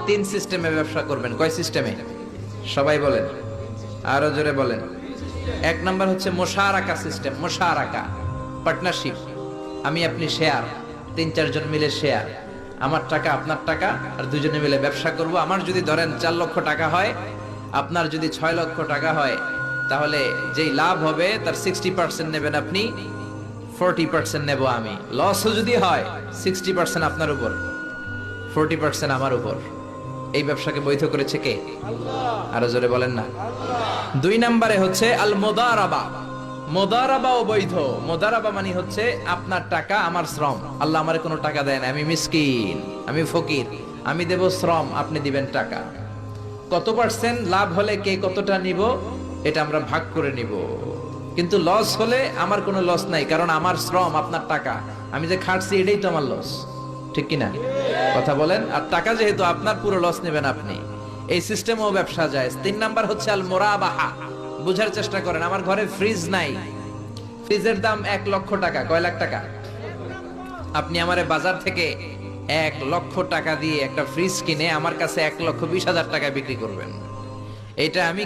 তিন সিস্টেমে ব্যবসা করবেন। কয় সিস্টেমে? সবাই বলেন, আরো জোরে বলেন। এক নাম্বার হচ্ছে মুশারাকা সিস্টেম। মুশারাকা, পার্টনারশিপ। আমি আপনি শেয়ার, তিন চারজন মিলে শেয়ার, আমার টাকা আপনার টাকা, আর দুজনে মিলে ব্যবসা করব। আমার যদি ধরেন 4 লক্ষ টাকা হয়, আপনার যদি 6 লক্ষ টাকা হয়, তাহলে যেই লাভ হবে তার 60% নেবেন আপনি, 40% নেব আমি। লসও যদি হয় 60% আপনার উপর, 40% আমার উপর। এই ব্যবসাকে বৈধ করেছে কে? আরো জোরে বলেন না। দুই নম্বরে হচ্ছে আল মুদারাবা। মুদারাবাও বৈধ। মুদারাবা মানে হচ্ছে আপনার টাকা আমার শ্রম। আল্লাহ আমারে কোনো টাকা দেয় না, আমি মিসকিন, আমি ফকির, আমি দেব শ্রম, আপনি দিবেন টাকা। কত পার্সেন্ট লাভ হলে কে কতটা নিব এটা আমরা ভাগ করে নিব। কিন্তু লস হলে আমার কোনো লস নাই, কারণ আমার শ্রম আপনার টাকা, আমি যে খাটছি এটাই তো আমার লস। ঠিক কিনা? কথা বলেন। আর টাকা যেহেতু আপনার, পুরো লস নেবেন আপনি। এই সিস্টেমও ব্যবসা যায়। তিন নাম্বার হচ্ছে আল মুরাবাহা। বুঝার চেষ্টা করেন, আমার ঘরে ফ্রিজ নাই, ফ্রিজের দাম 1 লক্ষ টাকা। কয় লাখ টাকা? আপনি আমারে বাজার থেকে 1 লক্ষ টাকা দিয়ে একটা ফ্রিজ কিনে আমার কাছে 1,20,000 টাকা বিক্রি করবেন। এটা আমি